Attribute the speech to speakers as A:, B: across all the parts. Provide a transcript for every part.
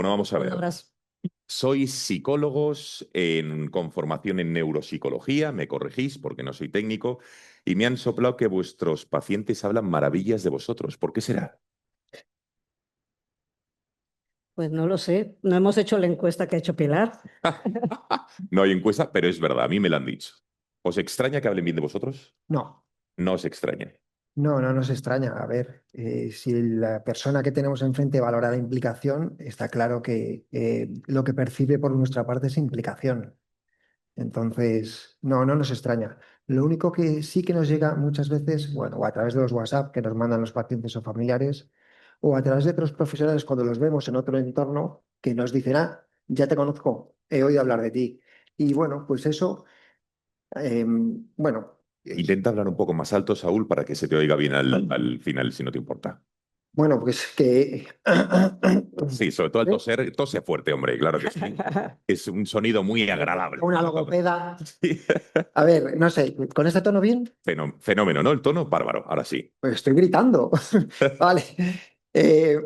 A: Bueno, vamos a ver.
B: Palabras.
A: Sois psicólogos con formación en neuropsicología, me corregís porque no soy técnico, y me han soplado que vuestros pacientes hablan maravillas de vosotros. ¿Por qué será?
B: Pues no lo sé, no hemos hecho la encuesta que ha hecho Pilar.
A: No hay encuesta, pero es verdad, a mí me lo han dicho. ¿Os extraña que hablen bien de vosotros?
C: No,
A: No os extraña.
C: no nos extraña. A ver, si la persona que tenemos enfrente valora la implicación, está claro que lo que percibe por nuestra parte es implicación. Entonces, no nos extraña. Lo único que sí que nos llega muchas veces, bueno, o a través de los WhatsApp que nos mandan los pacientes o familiares, o a través de otros profesionales cuando los vemos en otro entorno, que nos dicen, ya te conozco, he oído hablar de ti. Y bueno, pues eso, bueno.
A: Intenta hablar un poco más alto, Saúl, para que se te oiga bien al final, si no te importa.
C: Bueno, pues que...
A: Sí, sobre todo al toser, tose fuerte, hombre, claro que sí. Es un sonido muy agradable.
C: Una logopeda.
A: Sí.
C: A ver, no sé, ¿con este tono bien?
A: Fenómeno, ¿no? El tono bárbaro, ahora sí.
C: Pues estoy gritando. Vale.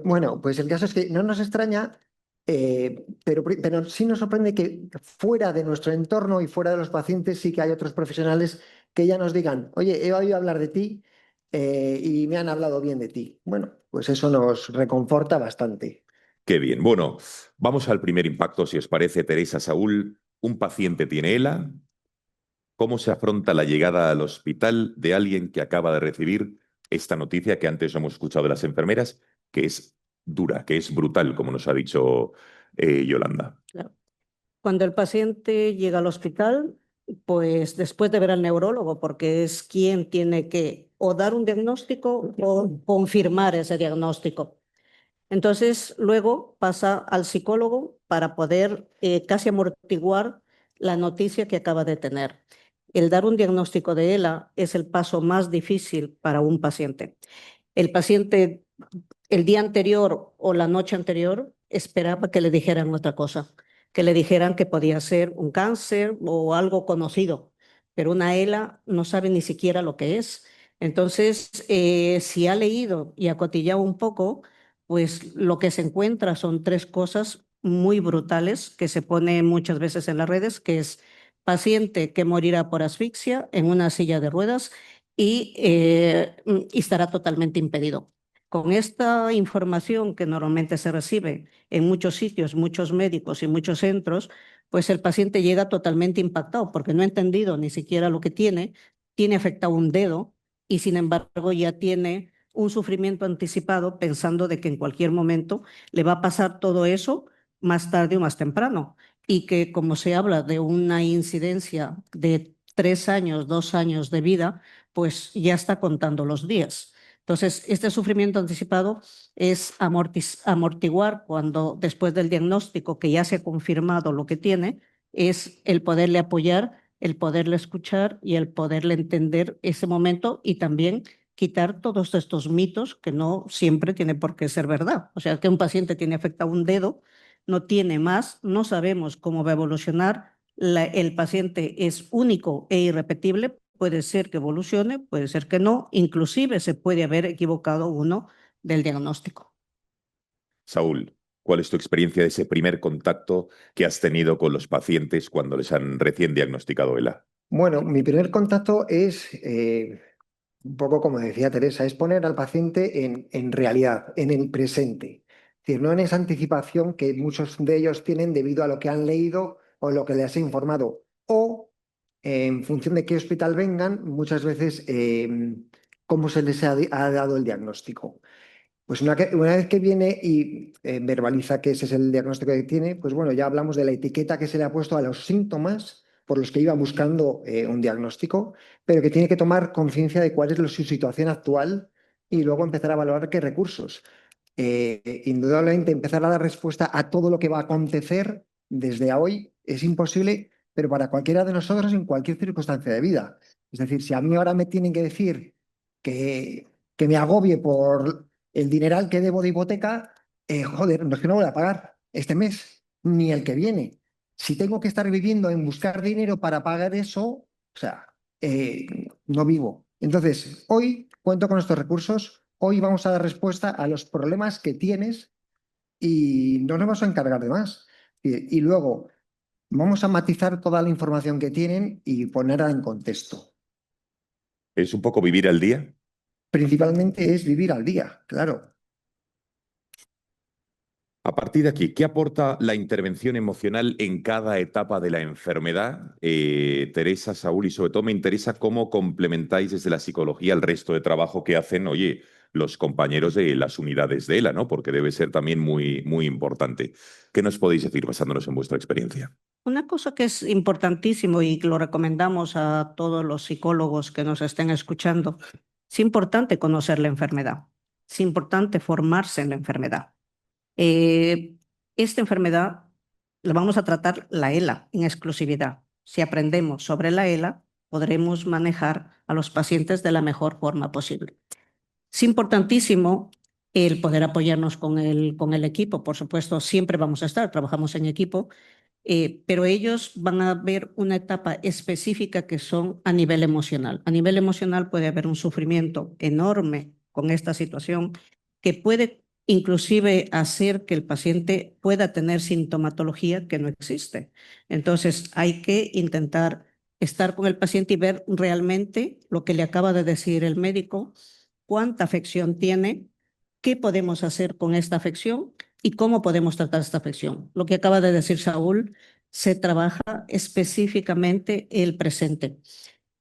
C: Bueno, pues el caso es que no nos extraña, pero sí nos sorprende que fuera de nuestro entorno y fuera de los pacientes sí que hay otros profesionales que ya nos digan, oye, he oído hablar de ti y me han hablado bien de ti. Bueno, pues eso nos reconforta bastante.
A: Qué bien. Bueno, vamos al primer impacto, si os parece, Teresa, Saúl. Un paciente tiene ELA. ¿Cómo se afronta la llegada al hospital de alguien que acaba de recibir esta noticia que antes hemos escuchado de las enfermeras, que es dura, que es brutal, como nos ha dicho Yolanda?
B: Claro. Cuando el paciente llega al hospital, pues después de ver al neurólogo, porque es quien tiene que o dar un diagnóstico o confirmar ese diagnóstico. Entonces, luego pasa al psicólogo para poder casi amortiguar la noticia que acaba de tener. El dar un diagnóstico de ELA es el paso más difícil para un paciente. El paciente el día anterior o la noche anterior esperaba que le dijeran otra cosa, que le dijeran que podía ser un cáncer o algo conocido, pero una ELA no sabe ni siquiera lo que es. Entonces, si ha leído y ha cotillado un poco, pues lo que se encuentra son tres cosas muy brutales que se ponen muchas veces en las redes, que es paciente que morirá por asfixia en una silla de ruedas y estará totalmente impedido. Con esta información que normalmente se recibe en muchos sitios, muchos médicos y muchos centros, pues el paciente llega totalmente impactado porque no ha entendido ni siquiera lo que tiene afectado un dedo y sin embargo ya tiene un sufrimiento anticipado pensando de que en cualquier momento le va a pasar todo eso más tarde o más temprano y que como se habla de una incidencia de 3 años, 2 años de vida, pues ya está contando los días. Entonces, este sufrimiento anticipado es amortiguar cuando después del diagnóstico que ya se ha confirmado lo que tiene, es el poderle apoyar, el poderle escuchar y el poderle entender ese momento y también quitar todos estos mitos que no siempre tiene por qué ser verdad. O sea, que un paciente tiene afectado un dedo, no tiene más, no sabemos cómo va a evolucionar, el paciente es único e irrepetible. Puede ser que evolucione, puede ser que no, inclusive se puede haber equivocado uno del diagnóstico.
A: Saúl, ¿cuál es tu experiencia de ese primer contacto que has tenido con los pacientes cuando les han recién diagnosticado ELA?
C: Bueno, mi primer contacto es un poco como decía Teresa, es poner al paciente en realidad, en el presente. Es decir, no en esa anticipación que muchos de ellos tienen debido a lo que han leído o lo que les he informado. O en función de qué hospital vengan, muchas veces cómo se les ha dado el diagnóstico. Pues una vez que viene y verbaliza que ese es el diagnóstico que tiene, pues bueno, ya hablamos de la etiqueta que se le ha puesto a los síntomas por los que iba buscando un diagnóstico, pero que tiene que tomar conciencia de cuál es su situación actual y luego empezar a valorar qué recursos. Indudablemente empezar a dar respuesta a todo lo que va a acontecer desde hoy es imposible, pero para cualquiera de nosotros en cualquier circunstancia de vida. Es decir, si a mí ahora me tienen que decir que me agobie por el dineral que debo de hipoteca, joder, no es que no voy a pagar este mes, ni el que viene. Si tengo que estar viviendo en buscar dinero para pagar eso, o sea, no vivo. Entonces, hoy cuento con estos recursos, hoy vamos a dar respuesta a los problemas que tienes y no nos vamos a encargar de más. Y luego vamos a matizar toda la información que tienen y ponerla en contexto.
A: ¿Es un poco vivir al día?
C: Principalmente es vivir al día, claro.
A: A partir de aquí, ¿qué aporta la intervención emocional en cada etapa de la enfermedad? Teresa, Saúl, y sobre todo me interesa cómo complementáis desde la psicología el resto de trabajo que hacen, oye, los compañeros de las unidades de ELA, ¿no? Porque debe ser también muy, muy importante. ¿Qué nos podéis decir basándonos en vuestra experiencia?
B: Una cosa que es importantísimo y lo recomendamos a todos los psicólogos que nos estén escuchando, es importante conocer la enfermedad, es importante formarse en la enfermedad. Eh, Esta enfermedad la vamos a tratar la ELA en exclusividad. Si aprendemos sobre la ELA, podremos manejar a los pacientes de la mejor forma posible. Es importantísimo el poder apoyarnos con el equipo. Por supuesto, siempre vamos a estar, trabajamos en equipo, pero ellos van a ver una etapa específica que son a nivel emocional. A nivel emocional puede haber un sufrimiento enorme con esta situación que puede inclusive hacer que el paciente pueda tener sintomatología que no existe. Entonces hay que intentar estar con el paciente y ver realmente lo que le acaba de decir el médico, cuánta afección tiene, qué podemos hacer con esta afección y cómo podemos tratar esta afección. Lo que acaba de decir Saúl, se trabaja específicamente el presente.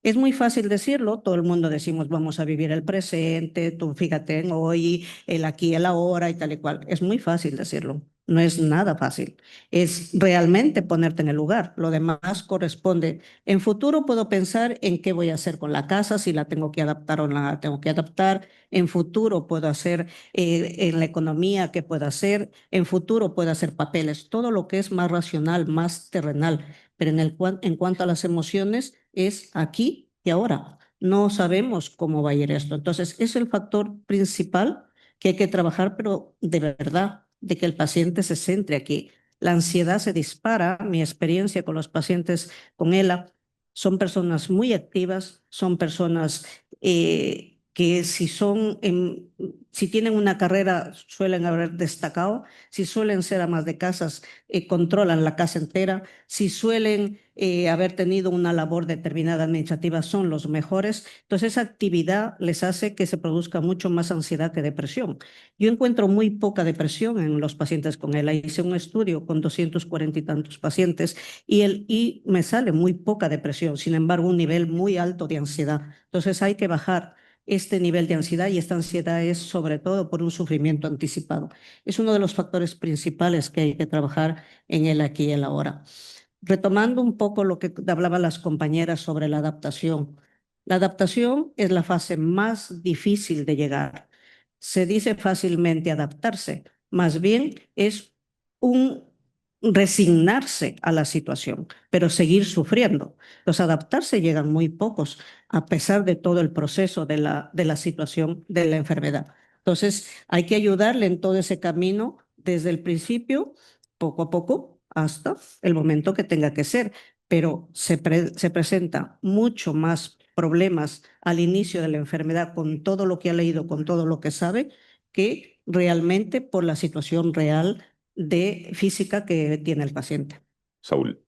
B: Es muy fácil decirlo, todo el mundo decimos vamos a vivir el presente, tú fíjate en hoy, el aquí, el ahora y tal y cual. Es muy fácil decirlo, no es nada fácil. Es realmente ponerte en el lugar. Lo demás corresponde. En futuro puedo pensar en qué voy a hacer con la casa, si la tengo que adaptar o no la tengo que adaptar. En futuro puedo hacer en la economía, qué puedo hacer. En futuro puedo hacer papeles, todo lo que es más racional, más terrenal. Pero en cuanto a las emociones, es aquí y ahora. No sabemos cómo va a ir esto. Entonces, es el factor principal que hay que trabajar, pero de verdad, de que el paciente se centre aquí. La ansiedad se dispara. Mi experiencia con los pacientes con ELA son personas muy activas, son personas que si tienen una carrera suelen haber destacado, si suelen ser amas de casas, controlan la casa entera, si suelen haber tenido una labor determinada administrativa, son los mejores. Entonces, esa actividad les hace que se produzca mucho más ansiedad que depresión. Yo encuentro muy poca depresión en los pacientes con ELA. Hice un estudio con 240 y tantos pacientes y me sale muy poca depresión, sin embargo, un nivel muy alto de ansiedad. Entonces, hay que bajar este nivel de ansiedad y esta ansiedad es sobre todo por un sufrimiento anticipado. Es uno de los factores principales que hay que trabajar en el aquí y el ahora. Retomando un poco lo que hablaban las compañeras sobre la adaptación. La adaptación es la fase más difícil de llegar. Se dice fácilmente adaptarse, más bien es un resignarse a la situación, pero seguir sufriendo. Los adaptarse llegan muy pocos, a pesar de todo el proceso de la situación de la enfermedad. Entonces, hay que ayudarle en todo ese camino desde el principio, poco a poco, hasta el momento que tenga que ser. Pero se presenta mucho más problemas al inicio de la enfermedad con todo lo que ha leído, con todo lo que sabe, que realmente por la situación real de física que tiene el paciente.
A: Saúl.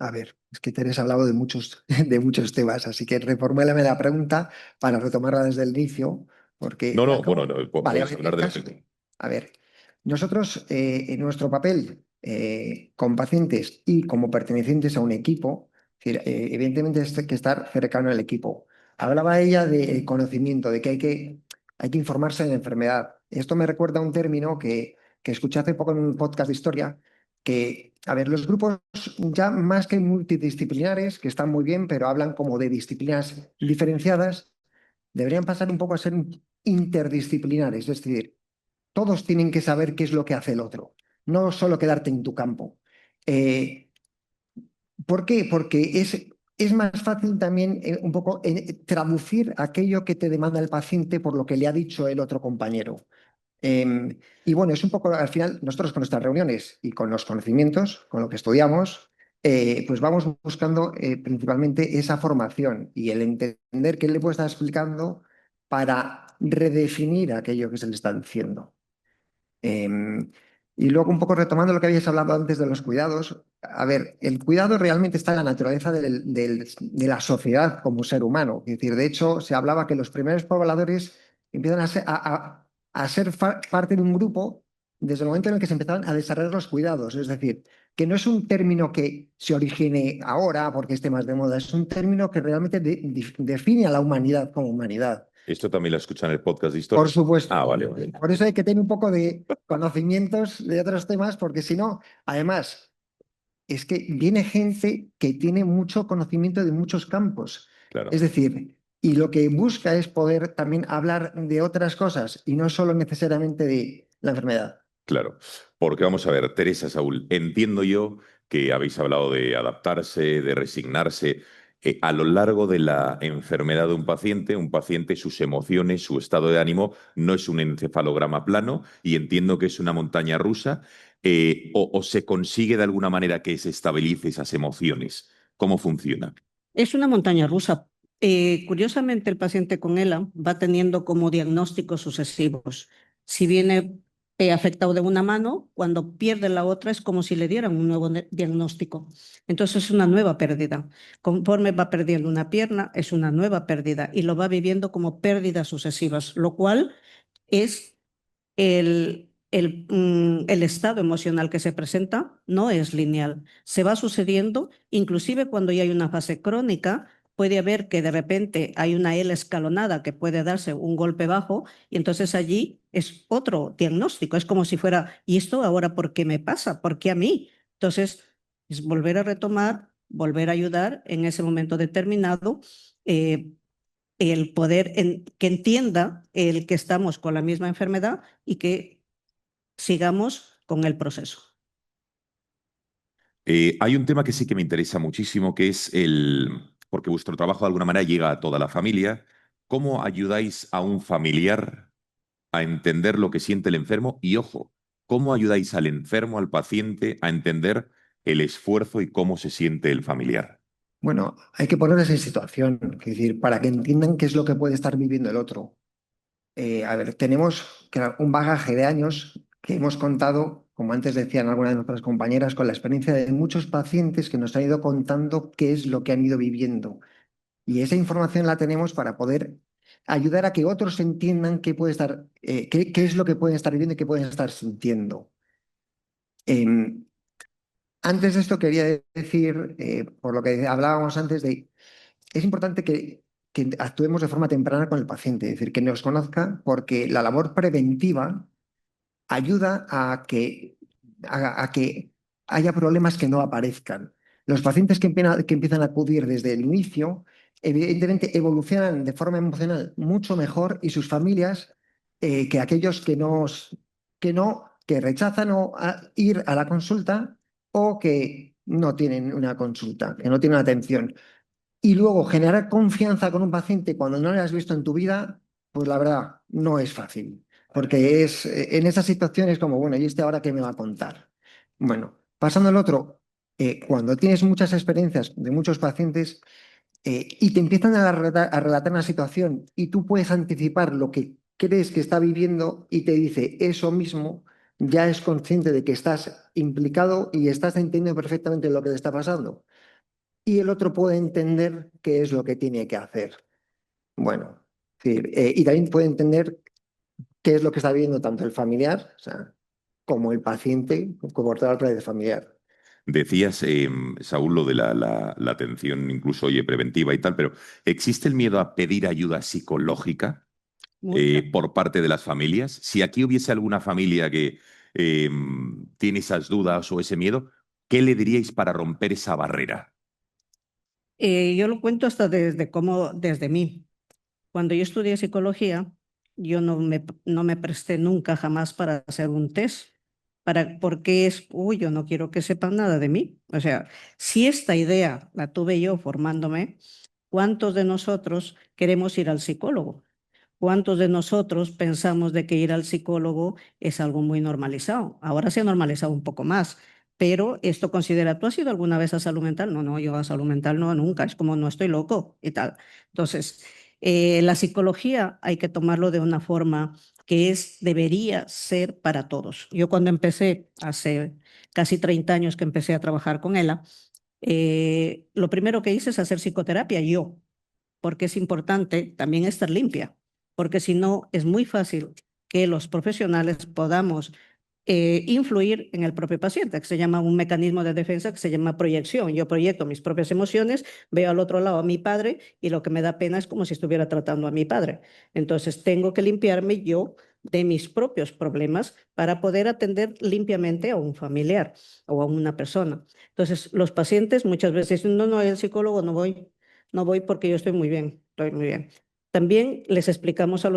C: A ver, es que Teresa ha hablado de de muchos temas, así que reformúlame la pregunta para retomarla desde el inicio, porque
A: No, no, bueno,
C: acabo...
A: no,
C: Vale, a
A: podéis
C: ver,
A: hablar
C: a ver, nosotros en nuestro papel con pacientes y como pertenecientes a un equipo, es decir, evidentemente hay que estar cercano al equipo. Hablaba ella de conocimiento, de que hay que informarse de la enfermedad. Esto me recuerda a un término que escuché hace poco en un podcast de historia, que, a ver, los grupos ya más que multidisciplinares, que están muy bien, pero hablan como de disciplinas diferenciadas, deberían pasar un poco a ser interdisciplinares, es decir, todos tienen que saber qué es lo que hace el otro, no solo quedarte en tu campo. Eh, ¿Por qué? Porque es más fácil también un poco traducir aquello que te demanda el paciente por lo que le ha dicho el otro compañero. Y bueno, es un poco, al final, nosotros con nuestras reuniones y con los conocimientos, con lo que estudiamos, pues vamos buscando principalmente esa formación y el entender qué le puede estar explicando para redefinir aquello que se le está diciendo. Y luego un poco retomando lo que habíais hablado antes de los cuidados, a ver, el cuidado realmente está en la naturaleza de la sociedad como ser humano. Es decir, de hecho, se hablaba que los primeros pobladores empiezan a ser parte de un grupo desde el momento en el que se empezaron a desarrollar los cuidados. Es decir, que no es un término que se origine ahora porque esté más de moda, es un término que realmente define a la humanidad como humanidad.
A: ¿Esto también lo escuchan en el podcast de historia?
C: Por supuesto.
A: Ah, vale, vale.
C: Por eso hay que tener un poco de conocimientos de otros temas, porque si no, además, es que viene gente que tiene mucho conocimiento de muchos campos.
A: Claro.
C: Es decir, y lo que busca es poder también hablar de otras cosas y no solo necesariamente de la enfermedad.
A: Claro, porque vamos a ver, Teresa, Saúl, entiendo yo que habéis hablado de adaptarse, de resignarse. A lo largo de la enfermedad de un paciente, sus emociones, su estado de ánimo no es un encefalograma plano y entiendo que es una montaña rusa, o se consigue de alguna manera que se estabilice esas emociones. ¿Cómo funciona?
B: Es una montaña rusa. Curiosamente, el paciente con ELA va teniendo como diagnósticos sucesivos. Si viene afectado de una mano, cuando pierde la otra es como si le dieran un nuevo diagnóstico. Entonces es una nueva pérdida. Conforme va perdiendo una pierna, es una nueva pérdida y lo va viviendo como pérdidas sucesivas, lo cual es el estado emocional que se presenta no es lineal. Se va sucediendo, inclusive cuando ya hay una fase crónica, puede haber que de repente hay una L escalonada que puede darse un golpe bajo y entonces allí es otro diagnóstico. Es como si fuera, ¿y esto ahora por qué me pasa? ¿Por qué a mí? Entonces, es volver a retomar, volver a ayudar en ese momento determinado. El poder que entienda el que estamos con la misma enfermedad y que sigamos con el proceso.
A: Hay un tema que sí que me interesa muchísimo, que es porque vuestro trabajo de alguna manera llega a toda la familia. ¿Cómo ayudáis a un familiar a entender lo que siente el enfermo? Y ojo, ¿cómo ayudáis al enfermo, al paciente, a entender el esfuerzo y cómo se siente el familiar?
C: Bueno, hay que ponerles en situación, es decir, para que entiendan qué es lo que puede estar viviendo el otro. A ver, tenemos un bagaje de años que hemos contado, como antes decían algunas de nuestras compañeras, con la experiencia de muchos pacientes que nos han ido contando qué es lo que han ido viviendo. Y esa información la tenemos para poder ayudar a que otros entiendan qué puede estar, qué es lo que pueden estar viviendo y qué pueden estar sintiendo. Em, Antes de esto quería decir, por lo que hablábamos antes, es importante que actuemos de forma temprana con el paciente, es decir, que nos conozca, porque la labor preventiva ayuda a que haya problemas que no aparezcan. Los pacientes que empiezan a acudir desde el inicio, evidentemente evolucionan de forma emocional mucho mejor y sus familias que aquellos que rechazan ir a la consulta o que no tienen una consulta, que no tienen atención. Y luego generar confianza con un paciente cuando no le has visto en tu vida, pues la verdad no es fácil, porque es en esas situaciones como, bueno, ¿y este ahora qué me va a contar? Bueno, pasando al otro, cuando tienes muchas experiencias de muchos pacientes y te empiezan a relatar una situación y tú puedes anticipar lo que crees que está viviendo y te dice eso mismo, ya es consciente de que estás implicado y estás entendiendo perfectamente lo que le está pasando y el otro puede entender qué es lo que tiene que hacer. Bueno, sí, y también puede entender qué es lo que está viviendo tanto el familiar, o sea, como el paciente, como toda la red familiar.
A: Decías, Saúl, lo de la atención incluso, oye, preventiva y tal, pero ¿existe el miedo a pedir ayuda psicológica
B: Mucho.
A: por parte de las familias? Si aquí hubiese alguna familia que tiene esas dudas o ese miedo, ¿qué le diríais para romper esa barrera?
B: Yo lo cuento hasta desde mí. Cuando yo estudié psicología, yo no me presté nunca jamás para hacer un test, porque yo no quiero que sepan nada de mí. O sea, si esta idea la tuve yo formándome, ¿cuántos de nosotros queremos ir al psicólogo? ¿Cuántos de nosotros pensamos de que ir al psicólogo es algo muy normalizado? Ahora se ha normalizado un poco más, pero esto considera, ¿tú has ido alguna vez a salud mental? No, no, yo a salud mental no, nunca, es como no estoy loco y tal. Entonces, la psicología hay que tomarlo de una forma que debería ser para todos. Yo cuando empecé, hace casi 30 años que empecé a trabajar con ella, lo primero que hice es hacer psicoterapia yo, porque es importante también estar limpia, porque si no es muy fácil que los profesionales podamos influir en el propio paciente, que se llama un mecanismo de defensa que se llama proyección. Yo proyecto mis propias emociones, veo al otro lado a mi padre y lo que me da pena es como si estuviera tratando a mi padre. Entonces tengo que limpiarme yo de mis propios problemas para poder atender limpiamente a un familiar o a una persona. Entonces los pacientes muchas veces dicen, no, no, el psicólogo no voy porque yo estoy muy bien, estoy muy bien. También les explicamos a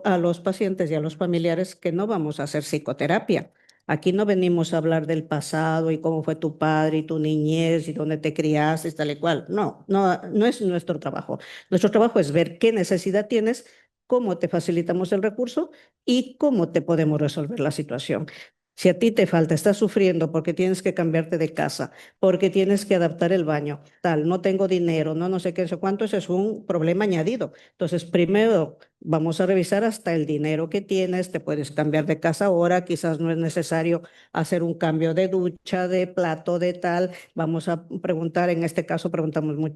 B: a los pacientes y a los familiares que no vamos a hacer psicoterapia. Aquí no venimos a hablar del pasado y cómo fue tu padre y tu niñez y dónde te criaste, tal y cual. No, no, no es nuestro trabajo. Nuestro trabajo es ver qué necesidad tienes, cómo te facilitamos el recurso y cómo te podemos resolver la situación. Si a ti te falta, estás sufriendo porque tienes que cambiarte de casa, porque tienes que adaptar el baño, tal, no tengo dinero, no sé qué, no sé cuánto, eso es un problema añadido. Entonces, primero vamos a revisar hasta el dinero que tienes, te puedes cambiar de casa ahora, quizás no es necesario hacer un cambio de ducha, de plato, de tal. Vamos a preguntar, en este caso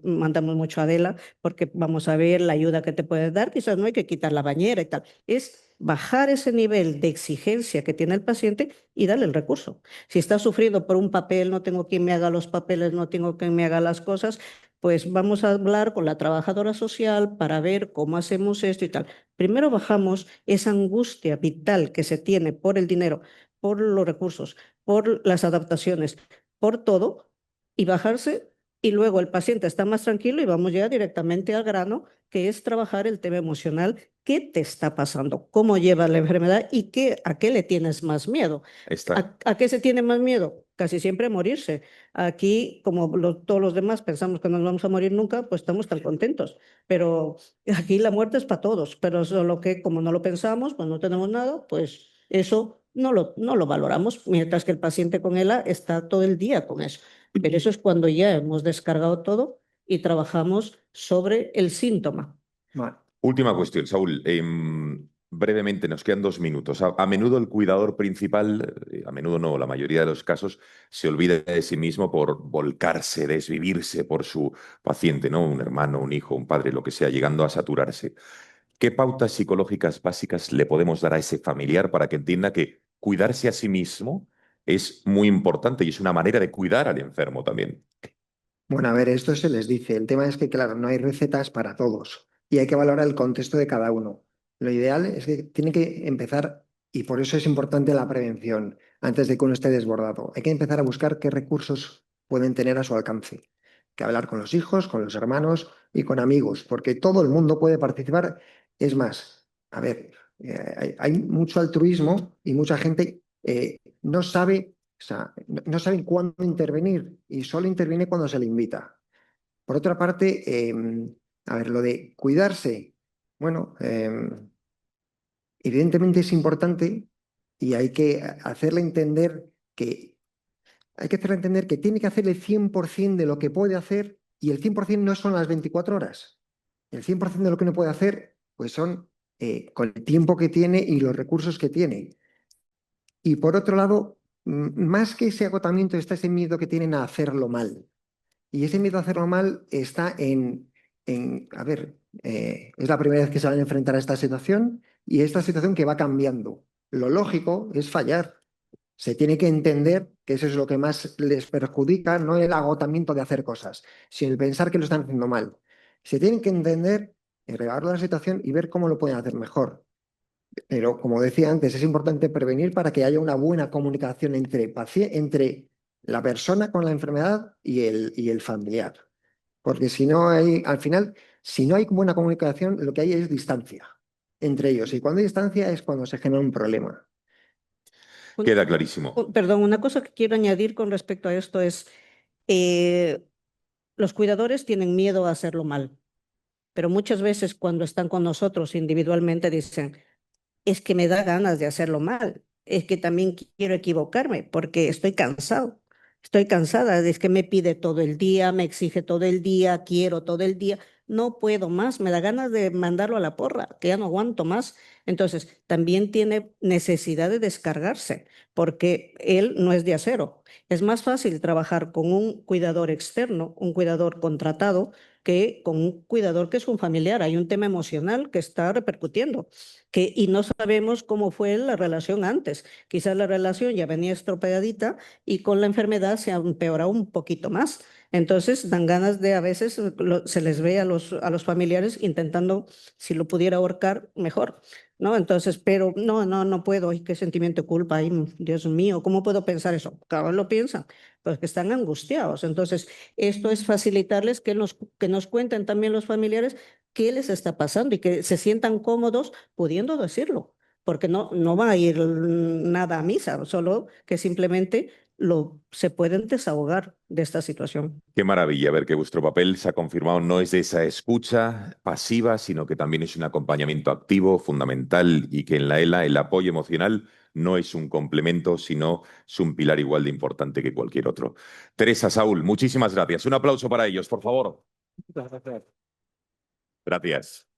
B: mandamos mucho a Adela, porque vamos a ver la ayuda que te puede dar, quizás no hay que quitar la bañera y tal. Es bajar ese nivel de exigencia que tiene el paciente y darle el recurso. Si está sufriendo por un papel, no tengo quien me haga los papeles, no tengo quien me haga las cosas, pues vamos a hablar con la trabajadora social para ver cómo hacemos esto y tal. Primero bajamos esa angustia vital que se tiene por el dinero, por los recursos, por las adaptaciones, por todo, y bajarse, y luego el paciente está más tranquilo y vamos ya directamente al grano, que es trabajar el tema emocional. ¿Qué te está pasando? ¿Cómo llevas la enfermedad? ¿Y a qué le tienes más miedo?
A: Está.
B: ¿A qué se tiene más miedo? Casi siempre a morirse. Aquí, como todos los demás pensamos que no nos vamos a morir nunca, pues estamos tan contentos. Pero aquí la muerte es para todos, pero solo que como no lo pensamos, pues no tenemos nada, pues eso no lo valoramos, mientras que el paciente con ELA está todo el día con eso. Pero eso es cuando ya hemos descargado todo y trabajamos sobre el síntoma.
C: Vale.
A: Última cuestión, Saúl. Brevemente, nos quedan 2 minutos. A menudo el cuidador principal, a menudo no, la mayoría de los casos, se olvida de sí mismo por volcarse, desvivirse por su paciente, ¿no? Un hermano, un hijo, un padre, lo que sea, llegando a saturarse. ¿Qué pautas psicológicas básicas le podemos dar a ese familiar para que entienda que cuidarse a sí mismo es muy importante y es una manera de cuidar al enfermo también?
C: Bueno, a ver, esto se les dice. El tema es que, claro, no hay recetas para todos y hay que valorar el contexto de cada uno. Lo ideal es que tiene que empezar, y por eso es importante la prevención, antes de que uno esté desbordado. Hay que empezar a buscar qué recursos pueden tener a su alcance. Que hablar con los hijos, con los hermanos y con amigos, porque todo el mundo puede participar. Es más, a ver, hay mucho altruismo y mucha gente no sabe, o sea, no saben cuándo intervenir y solo interviene cuando se le invita. Por otra parte, a ver, lo de cuidarse, bueno, evidentemente es importante y hay que hacerle entender que tiene que hacer el 100% de lo que puede hacer, y el 100% no son las 24 horas. El 100% de lo que no puede hacer, pues son con el tiempo que tiene y los recursos que tiene. Y por otro lado, más que ese agotamiento está ese miedo que tienen a hacerlo mal. Y ese miedo a hacerlo mal está a ver, es la primera vez que se van a enfrentar a esta situación, y esta situación que va cambiando. Lo lógico es fallar. Se tiene que entender que eso es lo que más les perjudica, no el agotamiento de hacer cosas, sino el pensar que lo están haciendo mal. Se tienen que entender, regar la situación y ver cómo lo pueden hacer mejor. Pero, como decía antes, es importante prevenir para que haya una buena comunicación entre la persona con la enfermedad y el familiar. Porque si no hay, al final, si no hay buena comunicación, lo que hay es distancia entre ellos. Y cuando hay distancia es cuando se genera un problema.
A: Queda clarísimo.
B: Perdón, una cosa que quiero añadir con respecto a esto es, eh, los cuidadores tienen miedo a hacerlo mal, pero muchas veces cuando están con nosotros individualmente dicen, es que me da ganas de hacerlo mal, es que también quiero equivocarme porque estoy cansado, estoy cansada, es que me pide todo el día, me exige todo el día, quiero todo el día. no puedo más, me da ganas de mandarlo a la porra, que ya no aguanto más. Entonces, también tiene necesidad de descargarse, porque él no es de acero. Es más fácil trabajar con un cuidador externo, un cuidador contratado, que con un cuidador que es un familiar. Hay un tema emocional que está repercutiendo, y no sabemos cómo fue la relación antes. Quizás la relación ya venía estropeadita y con la enfermedad se ha empeorado un poquito más. Entonces dan ganas de, a veces se les ve a los familiares intentando, si lo pudiera ahorcar, mejor, ¿no? Entonces, pero no puedo. Ay, qué sentimiento de culpa. Ay, Dios mío, ¿cómo puedo pensar eso? Cada vez lo piensan, pues que están angustiados. Entonces, esto es facilitarles que nos cuenten también los familiares qué les está pasando y que se sientan cómodos pudiendo decirlo, porque no va a ir nada a misa, solo que simplemente se pueden desahogar de esta situación.
A: Qué maravilla ver que vuestro papel se ha confirmado, no es de esa escucha pasiva, sino que también es un acompañamiento activo, fundamental, y que en la ELA el apoyo emocional no es un complemento, sino es un pilar igual de importante que cualquier otro. Teresa, Saúl, muchísimas gracias. Un aplauso para ellos, por favor.
C: Gracias.
A: Gracias.